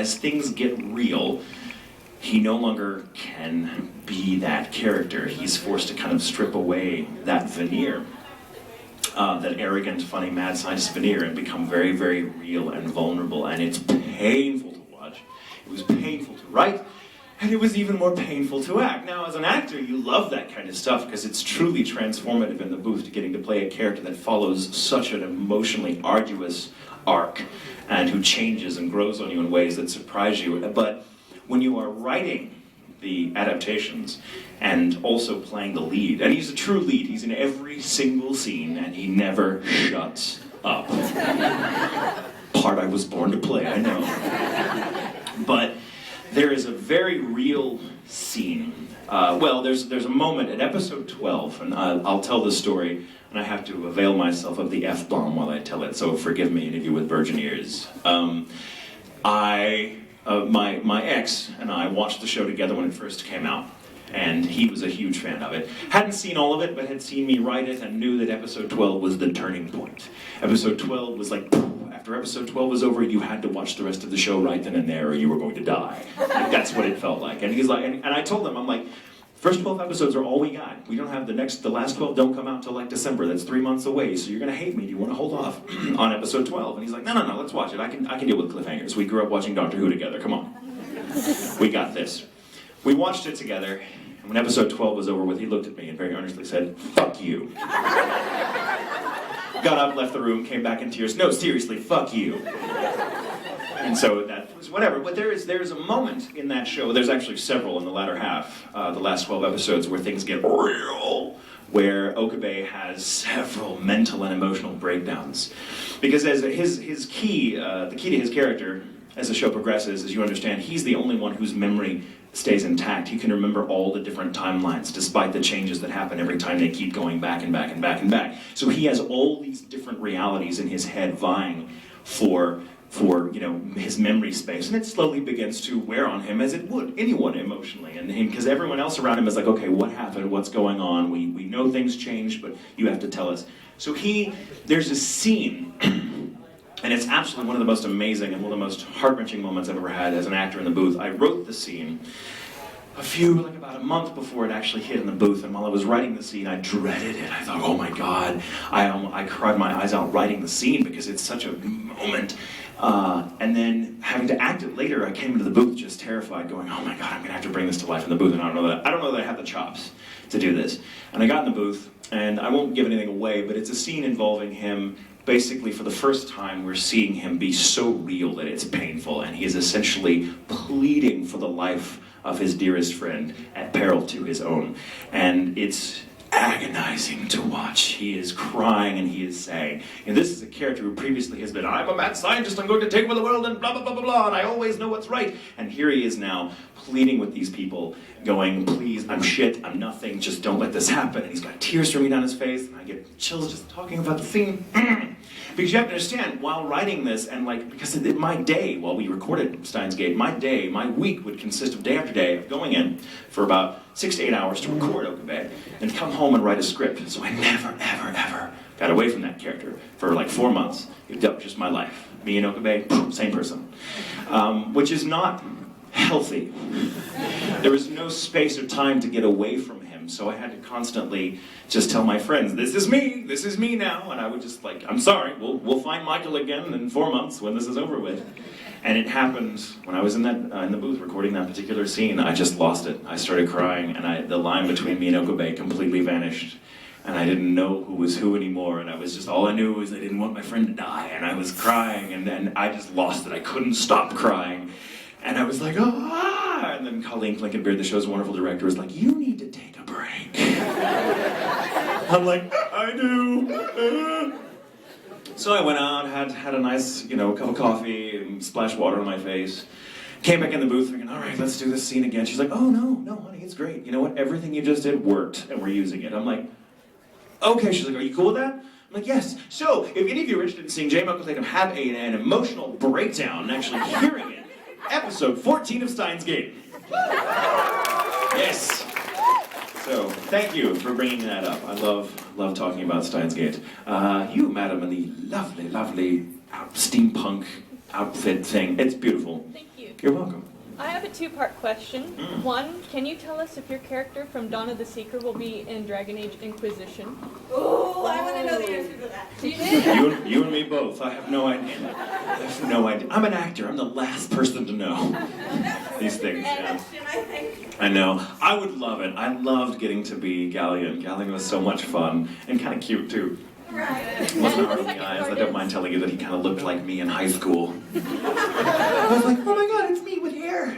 as things get real, he no longer can be that character. He's forced to kind of strip away that veneer, that arrogant, funny, mad scientist veneer, and become very, very real and vulnerable. And it's painful to watch. It was painful to write, and it was even more painful to act. Now, as an actor, you love that kind of stuff because it's truly transformative in the booth to getting to play a character that follows such an emotionally arduous arc and who changes and grows on you in ways that surprise you. But when you are writing the adaptations and also playing the lead, and he's a true lead, he's in every single scene and he never shuts up. Part I was born to play, I know. But there is a very real scene. There's a moment in episode 12, and I'll tell this story, and I have to avail myself of the F-bomb while I tell it, so forgive me, any of you with virgin ears. My ex and I watched the show together when it first came out, and he was a huge fan of it. Hadn't seen all of it, but had seen me write it and knew that episode 12 was the turning point. Episode 12 was like, after episode 12 was over, you had to watch the rest of the show right then and there or you were going to die. Like, that's what it felt like. And he's like, and I told him, I'm like, first 12 episodes are all we got. We don't have the last 12 don't come out till like December. That's 3 months away, so you're gonna hate me. Do you wanna hold off on episode 12? And he's like, no, let's watch it. I can deal with cliffhangers. We grew up watching Doctor Who together, come on. We got this. We watched it together, and when episode 12 was over with, he looked at me and very earnestly said, fuck you. Got up, left the room, came back in tears. No, seriously, fuck you. And so that was whatever. But there's a moment in that show, there's actually several in the latter half, the last 12 episodes, where things get real, where Okabe has several mental and emotional breakdowns. Because as his key, the key to his character, as the show progresses, as you understand, he's the only one whose memory stays intact. He can remember all the different timelines, despite the changes that happen every time they keep going back and back and back and back. So he has all these different realities in his head vying for his memory space, and it slowly begins to wear on him, as it would anyone emotionally, and because everyone else around him is like, okay, what happened, what's going on, we know things changed, but you have to tell us. So there's a scene, and it's absolutely one of the most amazing and one of the most heart-wrenching moments I've ever had as an actor in the booth. I wrote the scene about a month before it actually hit in the booth, and while I was writing the scene, I dreaded it. I thought, oh my God, I cried my eyes out writing the scene because it's such a moment. And then having to act it later, I came into the booth just terrified, going, oh my God, I'm gonna have to bring this to life in the booth, and I don't know that I have the chops to do this. And I got in the booth, and I won't give anything away, but it's a scene involving him. Basically, for the first time, we're seeing him be so real that it's painful, and he is essentially pleading for the life of his dearest friend at peril to his own. And it's agonizing to watch. He is crying and he is saying, and this is a character who previously has been, I'm a mad scientist, I'm going to take over the world and blah, blah, blah, blah, blah, and I always know what's right. And here he is now pleading with these people, going, please, I'm shit, I'm nothing, just don't let this happen. And he's got tears streaming down his face, and I get chills just talking about the scene. Because you have to understand, while writing this, and because my day, while we recorded Steins Gate, my week would consist of day after day of going in for about 6 to 8 hours to record Okabe, and come home and write a script. So I never, ever, ever got away from that character for 4 months. It was just my life. Me and Okabe, same person. Which is not healthy. There was no space or time to get away from him, so I had to constantly just tell my friends, this is me now, and I would just I'm sorry, we'll find Michael again in 4 months when this is over with. And it happened when I was in the booth recording that particular scene. I just lost it. I started crying, and the line between me and Okabe completely vanished. And I didn't know who was who anymore, and all I knew was I didn't want my friend to die, and I was crying, and then I just lost it. I couldn't stop crying. And I was like, ah! And then Colleen Clinkenbeard, the show's wonderful director, was like, you need to take a break. I'm like, I do. So I went out, had a nice, cup of coffee, and splashed water on my face. Came back in the booth thinking, all right, let's do this scene again. She's like, oh, no, honey, it's great. You know what? Everything you just did worked, and we're using it. I'm like, okay. She's like, are you cool with that? I'm like, yes. So, if any of you are interested in seeing J. Michael Tatum have an emotional breakdown and actually hearing it, episode 14 of Steins Gate. Yes. So, thank you for bringing that up. I love talking about Steins Gate. You, madam, in the lovely steampunk outfit thing. It's beautiful. Thank you. You're welcome. I have a two-part question. One, can you tell us if your character from Dawn of the Seeker will be in Dragon Age Inquisition? Oh, I want to know the answer to that. You and me both. I have no idea. I have no idea. I'm an actor. I'm the last person to know these things. Yeah. I think. I know. I would love it. I loved getting to be Galleon. Galleon was so much fun and kind of cute too. Right. Wasn't hard on the eyes. I don't mind telling you that he kind of looked like me in high school. I was like, oh my god, it's me with hair.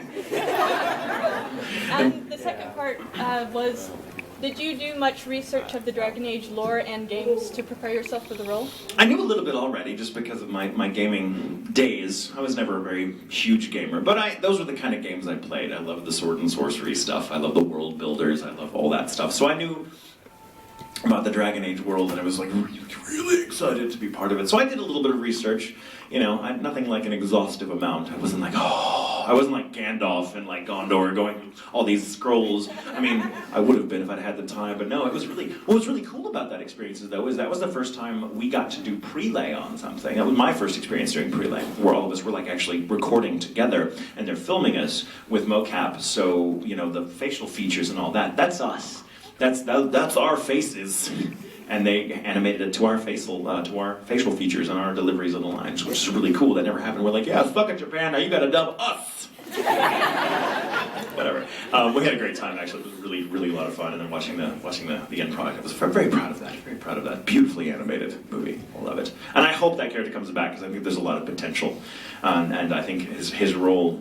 And the second part was, did you do much research of the Dragon Age lore and games to prepare yourself for the role? I knew a little bit already just because of my gaming days. I was never a very huge gamer, but those were the kind of games I played. I loved the sword and sorcery stuff. I love the world builders. I love all that stuff. So I knew about the Dragon Age world, and I was like really excited to be part of it. So I did a little bit of research. You know, nothing like an exhaustive amount. I wasn't like Gandalf and like Gondor going through all these scrolls. I mean, I would have been if I'd had the time, but no, it was really, what was really cool about that experience though is that was the first time we got to do prelay on something. That was my first experience doing prelay, where all of us were like actually recording together, and they're filming us with mocap, so, you know, the facial features and all that, that's us. That's our faces, and they animated it to our facial features and our deliveries on the lines, which is really cool. That never happened. We're like, yeah, fuck it, Japan. Now you got to dub us. Whatever. We had a great time actually. It was really, really a lot of fun. And then watching the end product, I was very proud of that. Very proud of that. Beautifully animated movie. I love it. And I hope that character comes back because I think there's a lot of potential. And I think his role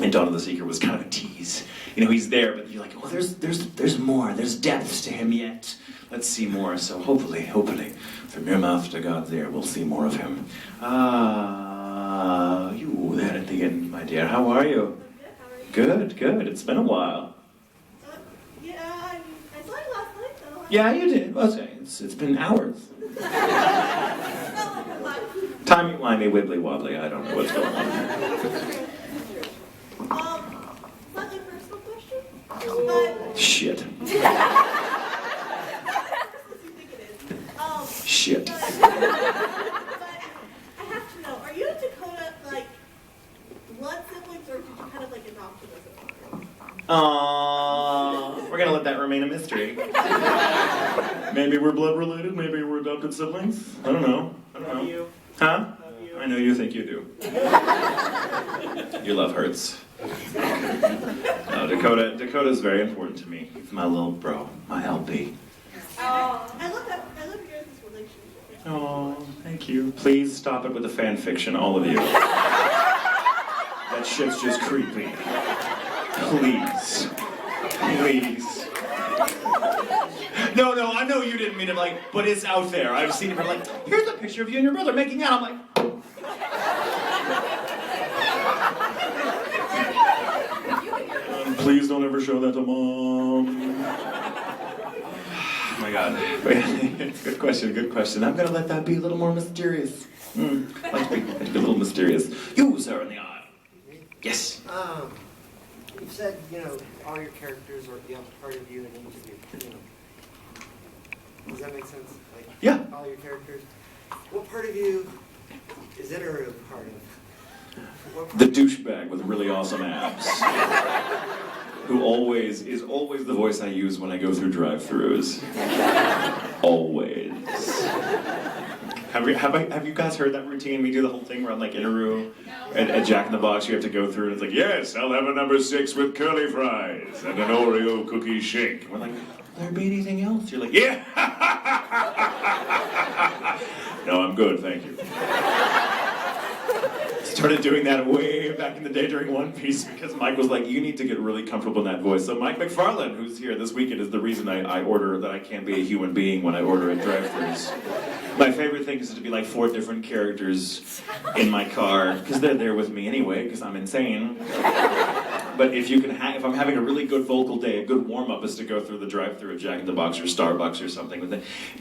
in Dawn of the Seeker was kind of a tease. You know, he's there, but you're like, oh, there's more. There's depths to him yet. Let's see more. So hopefully, from your mouth to God's ear, we'll see more of him. You there at the end, my dear. How are you? Good. Good. It's been a while. Yeah, I saw you last night though. Yeah, you did. Well, it's been hours. Timey-wimey, wibbly-wobbly. I don't know what's going on. Slightly personal question, but... Shit. Shit. But I have to know, are you and Dakota, like, blood siblings, or did you kind of, like, adopt them as a father? We're gonna let that remain a mystery. Maybe we're blood related, maybe we're adopted siblings. I don't know. Love you. Huh? Love you. I know you think you do. Your love hurts. No, Dakota's very important to me. He's my little bro, my LP. I love you guys' relationship. Oh, thank you. Please stop it with the fan fiction, all of you. That shit's just creepy. Please. Please. No, I know you didn't mean it like, but it's out there. I've seen it, like, here's a picture of you and your brother making out. I'm like, please don't ever show that to Mom. Oh my God. Good question. I'm gonna let that be a little more mysterious. Like to be a little mysterious. You, sir, in the aisle. Yes. You've said, all your characters are part of you and each of you. Does that make sense? Like, yeah. All your characters. What part of you is it a real part of? The douchebag with really awesome abs. Who is always the voice I use when I go through drive-thrus. Always. Have you guys heard that routine? We do the whole thing where I'm like Inaru at Jack in the Box. You have to go through and it's like, yes, I'll have a number 6 with curly fries and an Oreo cookie shake. And we're like, will there be anything else? You're like, yeah. No, I'm good, thank you. Started doing that way back in the day during One Piece because Mike was like, you need to get really comfortable in that voice. So Mike McFarlane, who's here this weekend, is the reason I order that I can't be a human being when I order at drive-thrus. My favorite thing is to be like 4 different characters in my car because they're there with me anyway because I'm insane. But if I'm having a really good vocal day, a good warm-up is to go through the drive-thru at Jack in the Box or Starbucks or something.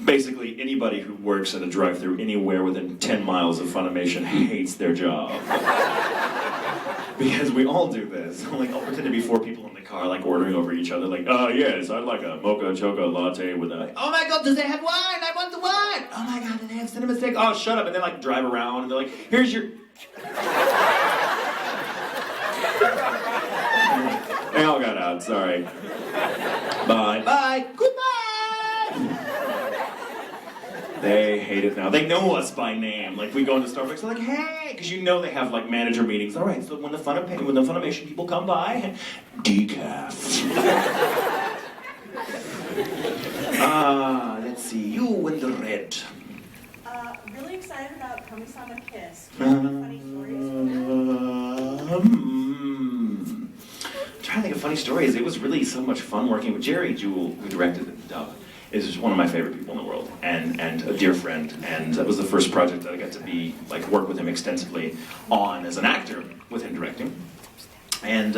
Basically, anybody who works at a drive-thru anywhere within 10 miles of Funimation hates their job. Because we all do this. I'll pretend to be 4 people in the car, like ordering over each other, like, yes, I'd like a mocha choco latte with a, oh my God, does they have wine? I want the wine! Oh my God, do they have cinema stick? Oh, shut up. And they drive around and they're like, here's your... They all got out, sorry. Bye. Bye. Goodbye! They hate it now. They know us by name. Like, we go into Starbucks, they're like, hey! Because you know they have, like, manager meetings. All right, so when the Funimation people come by, decaf. Let's see. You in the red. Really excited about Kami-sama Kiss. Do you have any funny stories from Trying to think of funny stories. It was really so much fun working with Jerry Jewell, who directed the dub. Is one of my favorite people in the world, and a dear friend, and that was the first project that I got to work with him extensively on as an actor, with him directing. And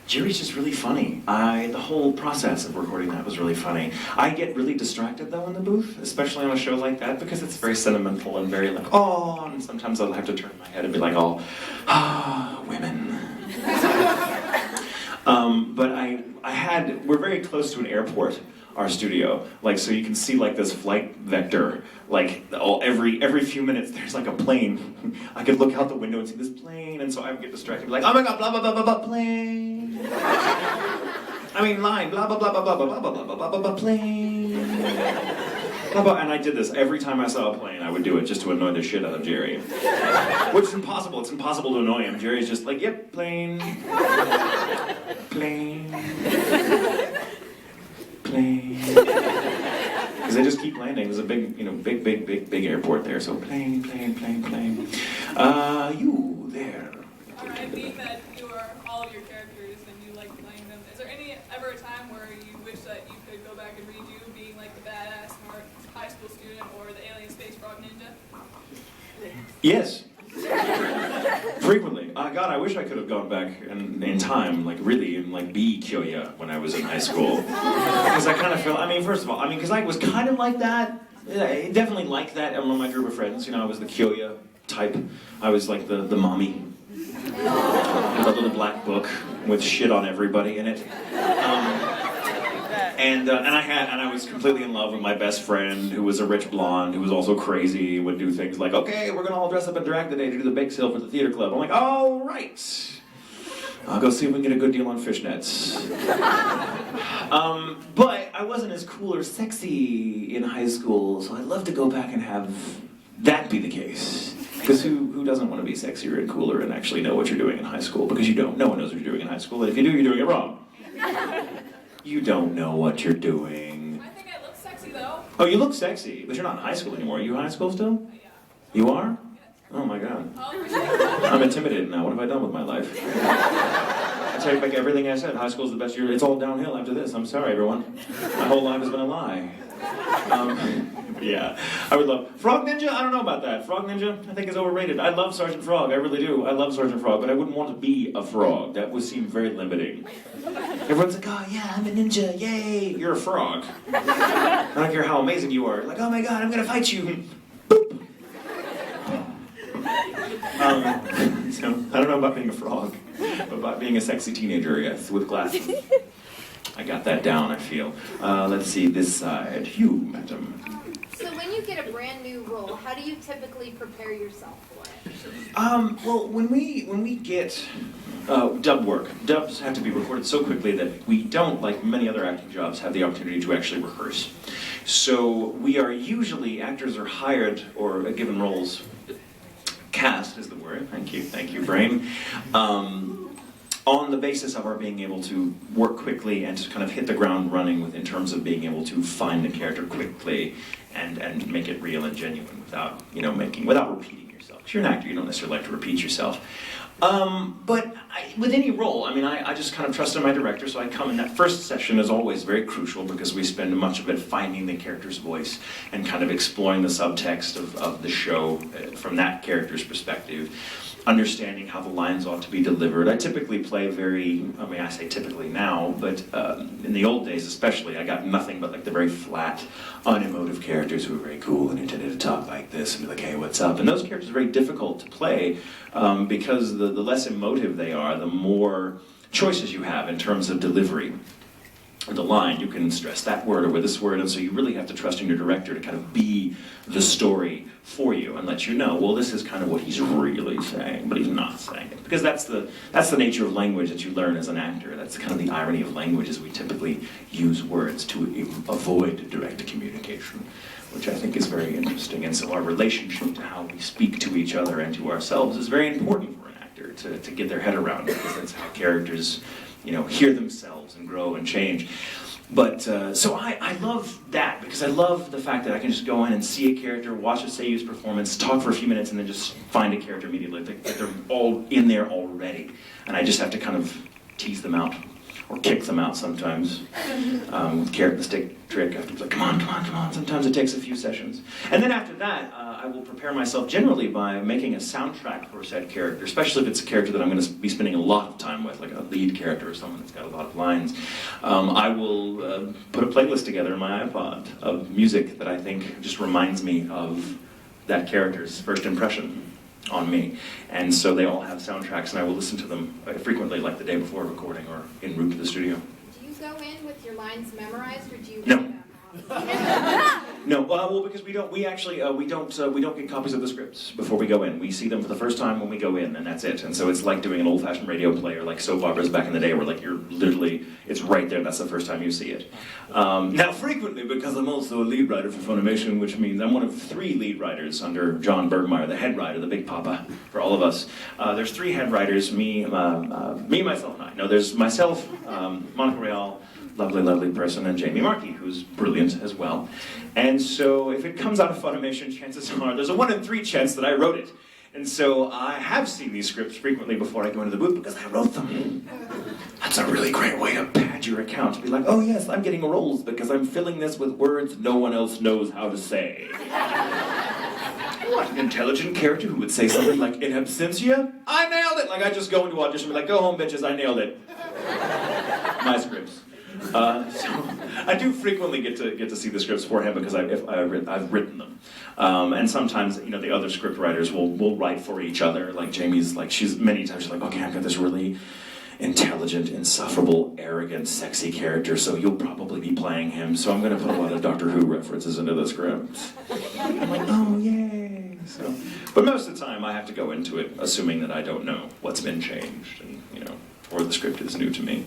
Jerry's just really funny. The whole process of recording that was really funny. I get really distracted though in the booth, especially on a show like that, because it's very sentimental and very like, oh, and sometimes I'll have to turn my head and be like, oh, women. We're very close to an airport, our studio, like, so you can see like this flight vector, like every few minutes there's like a plane. I could look out the window and see this plane, and so I would get distracted and be like, oh my god, blah blah blah blah blah plane. I mean line, blah blah blah blah blah blah blah blah blah blah blah plane. Blah, blah. And I did this every time I saw a plane. I would do it just to annoy the shit out of Jerry, which is impossible. It's impossible to annoy him. Jerry's just like, yep, plane, plane. Plane. Because they just keep landing. There's a big, big airport there. So plane, plane, plane, plane. You there. I think that you are all of your characters and you like playing them. Is there ever a time where you wish that you could go back and redo being like the badass, smart high school student or the alien space frog ninja? Yes. Frequently. God, I wish I could have gone back in time, like really, and like be Kyoya when I was in high school. Because I kind of felt, first of all, because I was kind of like that. I definitely like that among my group of friends. I was the Kyoya type. I was like the mommy. With a little black book with shit on everybody in it. And I was completely in love with my best friend, who was a rich blonde, who was also crazy, would do things like, okay, we're gonna all dress up in drag today to do the bake sale for the theater club. I'm like, all right. I'll go see if we can get a good deal on fishnets. But I wasn't as cool or sexy in high school, so I'd love to go back and have that be the case. Because who doesn't want to be sexier and cooler and actually know what you're doing in high school? Because you don't. No one knows what you're doing in high school, and if you do, you're doing it wrong. You don't know what you're doing. I think I look sexy though. Oh, you look sexy, but you're not in high school anymore. Are you in high school still? Yeah. You are? Oh my god. I'm intimidated now. What have I done with my life? I take back everything I said. High school's the best year. It's all downhill after this. I'm sorry, everyone. My whole life has been a lie. Yeah, I would love Frog Ninja. I don't know about that. Frog Ninja, I think is overrated. I love Sergeant Frog. I really do. I love Sergeant Frog, but I wouldn't want to be a frog. That would seem very limiting. Everyone's like, oh yeah, I'm a ninja. Yay! You're a frog. I don't care how amazing you are. Like, oh my god, I'm gonna fight you. Boop. So I don't know about being a frog, but about being a sexy teenager, yes, with glasses. I got that down, I feel. Let's see, this side. You, madam. So when you get a brand new role, how do you typically prepare yourself for it? Well, when we get dub work, dubs have to be recorded so quickly that we don't, like many other acting jobs, have the opportunity to actually rehearse. So we are usually, actors are hired or given roles, cast is the word, thank you, brain, on the basis of our being able to work quickly and to kind of hit the ground running in terms of being able to find the character quickly and make it real and genuine without repeating yourself. Because you're an actor, you don't necessarily like to repeat yourself. But with any role, I just kind of trust in my director, so I come in. That first session is always very crucial because we spend much of it finding the character's voice and kind of exploring the subtext of the show from that character's perspective, understanding how the lines ought to be delivered. I typically play I say typically now, but in the old days especially, I got nothing but like the very flat, unemotive characters who are very cool and intended to talk like this and be like, hey, what's up? And those characters are very difficult to play because the less emotive they are, the more choices you have in terms of delivery. the line, you can stress that word or with this word, and so you really have to trust in your director to kind of be the story for you and let you know, well, this is kind of what he's really saying, but he's not saying it. Because that's the nature of language that you learn as an actor. That's kind of the irony of language, is we typically use words to avoid direct communication, which I think is very interesting. And so our relationship to how we speak to each other and to ourselves is very important for an actor to get their head around, because that's how characters, hear themselves and grow and change. But, so I love that, because I love the fact that I can just go in and see a character, watch a seiyu's performance, talk for a few minutes, and then just find a character immediately. Like they're all in there already. And I just have to kind of tease them out, or kick them out sometimes. Carrot and stick trick, I have to be like, come on. Sometimes it takes a few sessions. And then after that, I will prepare myself generally by making a soundtrack for said character, especially if it's a character that I'm going to be spending a lot of time with, like a lead character or someone that's got a lot of lines. I will put a playlist together in my iPod of music that I think just reminds me of that character's first impression on me. And so they all have soundtracks, and I will listen to them frequently, like the day before recording or en route to the studio. Do you go in with your lines memorized, or do you? No. No, well, because we don't get copies of the scripts before we go in. We see them for the first time when we go in, and that's it. And so it's like doing an old-fashioned radio play, or like soap operas back in the day, where like you're literally, it's right there, that's the first time you see it. Now, frequently, because I'm also a lead writer for Funimation, which means I'm one of 3 lead writers under John Bergmeyer, the head writer, the big papa for all of us. There's 3 head writers, myself, and I. No, there's myself, Monica Real, lovely person, and Jamie Markey, who's brilliant as well. And so if it comes out of Funimation, chances are there's a 1 in 3 chance that I wrote it. And so I have seen these scripts frequently before I go into the booth, because I wrote them. That's a really great way to pad your account, to be like, oh yes, I'm getting roles because I'm filling this with words no one else knows how to say. What, an intelligent character who would say something like, in absentia? I nailed it! Like, I just go into audition and be like, go home, bitches, I nailed it. My scripts. So I do frequently get to see the scripts beforehand, because I've written them. And sometimes, the other script writers will write for each other. Like Jamie's, like, many times she's like, okay, I've got this really intelligent, insufferable, arrogant, sexy character, so you'll probably be playing him, so I'm going to put a lot of Doctor Who references into the script. I'm like, oh, yay! So, but most of the time I have to go into it assuming that I don't know what's been changed, and, or the script is new to me.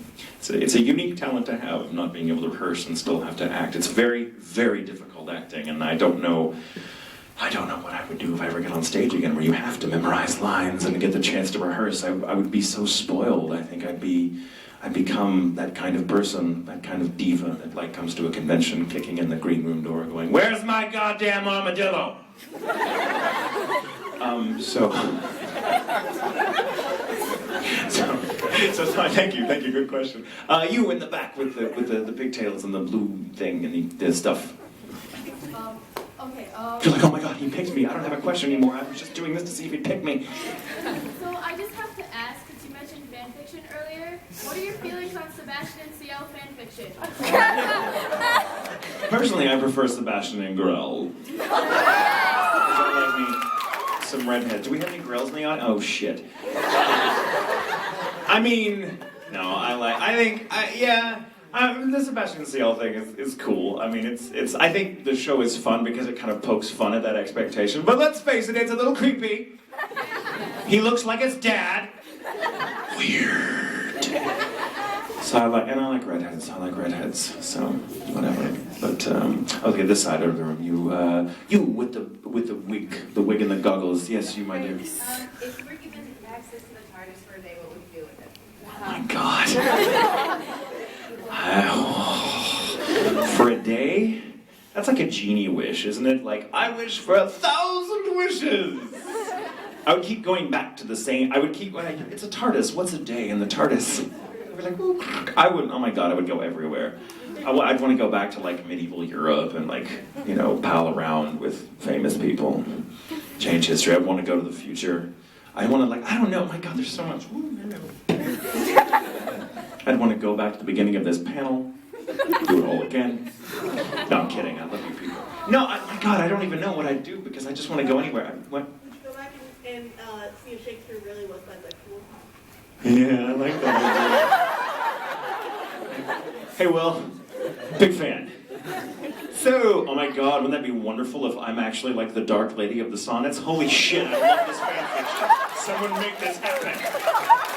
It's a unique talent to have, of not being able to rehearse and still have to act. It's very, very difficult acting, and I don't know what I would do if I ever get on stage again, where you have to memorize lines and get the chance to rehearse. I would be so spoiled. I think I'd become that kind of person, that kind of diva that like comes to a convention, kicking in the green room door, going, "Where's my goddamn armadillo?" So thank you, good question. You in the back with the pigtails and the blue thing and the stuff. Okay. You're like, oh my god, he picked me. I don't have a question anymore. I was just doing this to see if he'd pick me. So I just have to ask, because you mentioned fanfiction earlier, what are your feelings on Sebastian CL fanfiction? Personally, I prefer Sebastian and Grell. That like me some redheads. Do we have any Grells in the audience? Oh shit. I mean, no, the Sebastian CL thing is cool. I mean, I think the show is fun because it kind of pokes fun at that expectation. But let's face it, it's a little creepy. He looks like his dad. Weird. So I like redheads. So whatever. But okay, this side of the room. You with the wig and the goggles. Yes, you, my dear. If you were given access to the TARDIS for a day, what would you do with it? Oh my god. For a day? That's like a genie wish, isn't it? Like, I wish for 1,000 wishes! I would keep going back to the same, it's a TARDIS, what's a day in the TARDIS? I'd be like, ooh. Oh my god, I would go everywhere. I'd want to go back to like medieval Europe and like, pal around with famous people. Change history, I'd want to go to the future. I want to I don't know, my god, there's so much. I'd want to go back to the beginning of this panel, do it all again. No, I'm kidding, I love you people. No, my god, I don't even know what I'd do because I just want to go anywhere. What? Would you go back and see if Shakespeare really was bisexual? Yeah, I like that. Hey, Will. Big fan. So, oh my god, wouldn't that be wonderful if I'm actually like the Dark Lady of the Sonnets? Holy shit, I love this fanfiction. Someone make this happen.